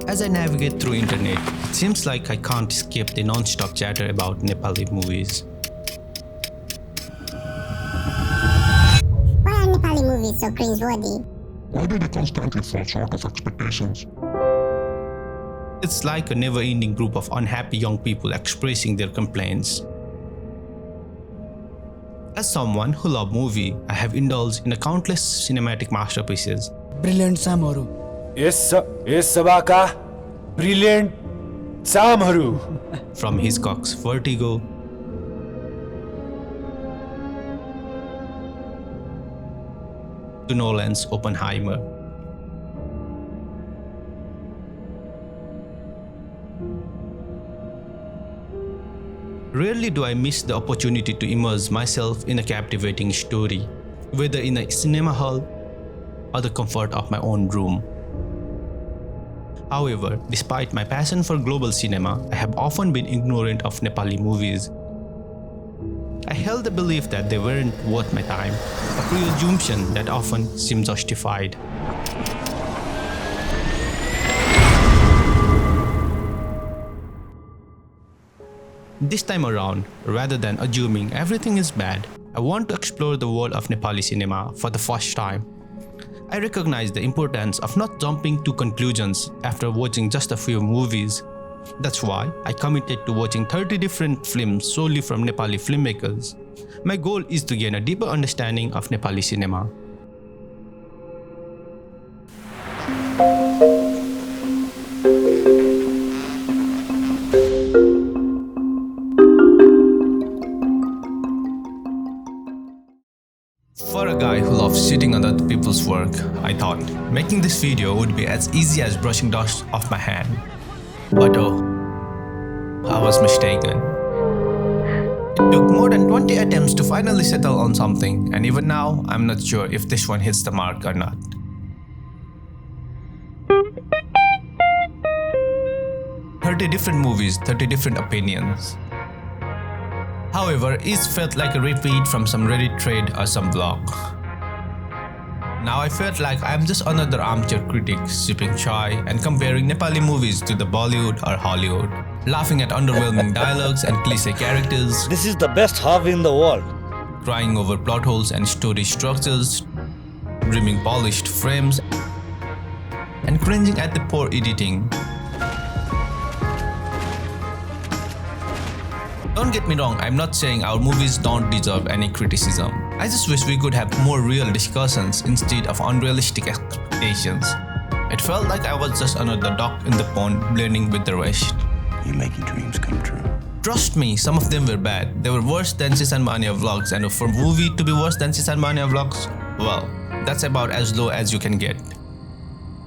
As I navigate through internet, it seems like I can't escape the non-stop chatter about Nepali movies. Why are Nepali movies so cringeworthy? Why do they constantly fall short of expectations? It's like a never-ending group of unhappy young people expressing their complaints. As someone who loves movies, I have indulged in countless cinematic masterpieces. Brilliant सामहरू यस सभाका brilliant चामहरू From Hitchcock's Vertigo to Nolan's Oppenheimer. Rarely do I miss the opportunity to immerse myself in a captivating story, whether in a cinema hall or the comfort of my own room. However, despite my passion for global cinema, I have often been ignorant of Nepali movies. I held the belief that they weren't worth my time, a presumption that often seemed justified. This time around, rather than assuming everything is bad, I want to explore the world of Nepali cinema for the first time. I recognize the importance of not jumping to conclusions after watching just a few movies. That's why I committed to watching 30 different films solely from Nepali filmmakers. My goal is to gain a deeper understanding of Nepali cinema. For a guy who loves sitting on other people's work, I thought making this video would be as easy as brushing dust off my hand. But oh, I was mistaken. It took more than 20 attempts to finally settle on something, and even now, I'm not sure if this one hits the mark or not. "30 different movies, 30 different opinions." However, each felt like a repeat from some Reddit thread or some blog. Now I felt like I'm just another armchair critic sipping chai and comparing Nepali movies to the Bollywood or Hollywood, laughing at underwhelming dialogues and cliché characters, This is the best hobby in the world. crying over plot holes and story structures, dreaming polished frames, and cringing at the poor editing. Don't get me wrong, I'm not saying our movies don't deserve any criticism. I just wish we could have more real discussions instead of unrealistic expectations. It felt like I was just another duck in the pond blending with the rest. You make your dreams come true. Trust me, some of them were bad. They were worse than Sis and Mania vlogs, and for a movie to be worse than Sis and Mania vlogs, well, that's about as low as you can get.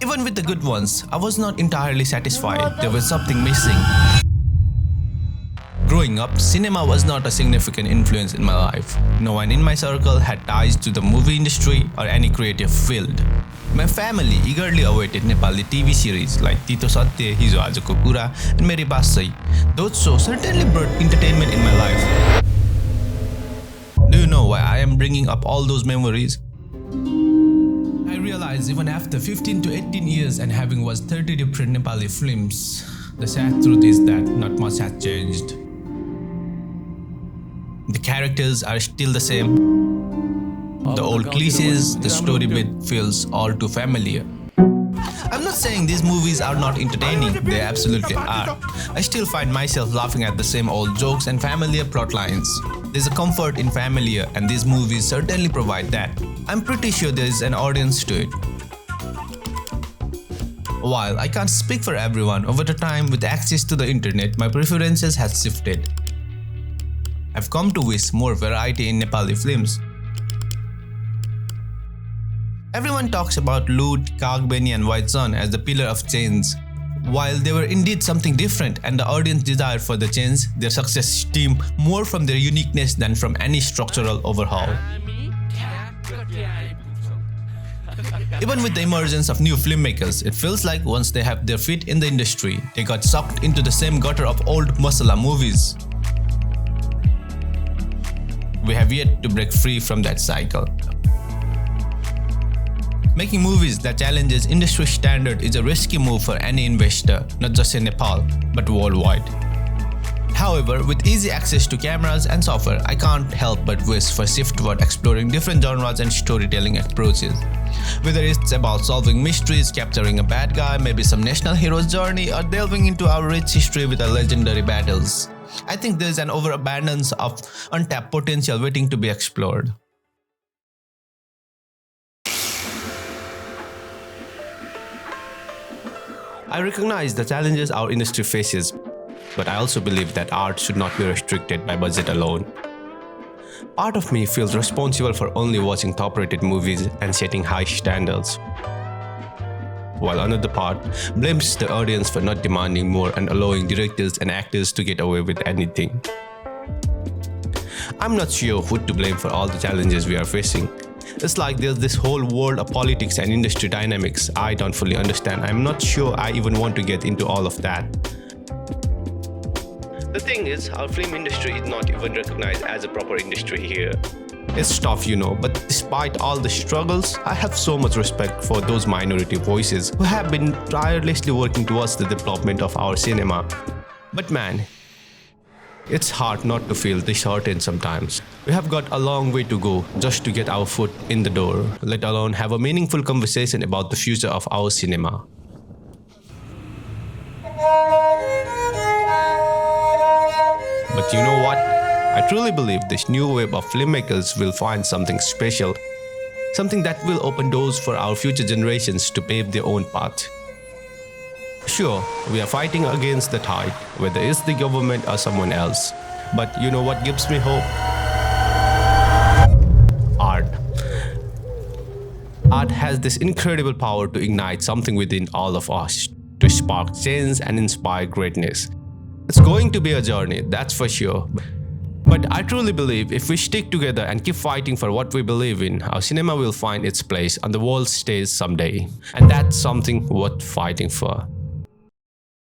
Even with the good ones, I was not entirely satisfied. There was something missing. Growing up, cinema was not a significant influence in my life. No one in my circle had ties to the movie industry or any creative field. My family eagerly awaited Nepali TV series like Tito Satya, Hijo Ajko Kura, and Mere Basai. Those shows certainly brought entertainment in my life. Do you know why I am bringing up all those memories? I realize even after 15 to 18 years and having watched 30 different Nepali films, the sad truth is that not much has changed. The characters are still the same. The old cliches, the story bit feels all too familiar. I'm not saying these movies are not entertaining, they absolutely are. I still find myself laughing at the same old jokes and familiar plot lines. There's a comfort in familiar, and these movies certainly provide that. I'm pretty sure there is an audience to it. While I can't speak for everyone, over the time with access to the internet, my preferences have shifted. I've come to wish more variety in Nepali films. Everyone talks about Loot, Kagbeni and White Sun as the pillar of change. While they were indeed something different and the audience desire for the change, their success stemmed more from their uniqueness than from any structural overhaul. Even with the emergence of new filmmakers, it feels like once they have their feet in the industry, they got sucked into the same gutter of old masala movies. We have yet to break free from that cycle. Making movies that challenges industry standard is a risky move for any investor, not just in Nepal, but worldwide. However, with easy access to cameras and software, I can't help but wish for a shift toward exploring different genres and storytelling approaches. Whether it's about solving mysteries, capturing a bad guy, maybe some national hero's journey, or delving into our rich history with our legendary battles. I think there's an overabundance of untapped potential waiting to be explored. I recognize the challenges our industry faces, but I also believe that art should not be restricted by budget alone. Part of me feels responsible for only watching top-rated movies and setting high standards, while another part blames the audience for not demanding more and allowing directors and actors to get away with anything. I'm not sure who to blame for all the challenges we are facing. It's like there's this whole world of politics and industry dynamics I don't fully understand. I'm not sure I even want to get into all of that. The thing is, our film industry is not even recognized as a proper industry here. It's tough, but despite all the struggles, I have so much respect for those minority voices who have been tirelessly working towards the development of our cinema. But man, it's hard not to feel disheartened sometimes. We have got a long way to go just to get our foot in the door, let alone have a meaningful conversation about the future of our cinema. But you know what? I truly believe this new wave of filmmakers will find something special, something that will open doors for our future generations to pave their own path. Sure, we are fighting against the tide, whether it's the government or someone else. But you know what gives me hope? Art. Art has this incredible power to ignite something within all of us, to spark change and inspire greatness. It's going to be a journey, that's for sure. But I truly believe if we stick together and keep fighting for what we believe in, our cinema will find its place on the world stage someday. And that's something worth fighting for.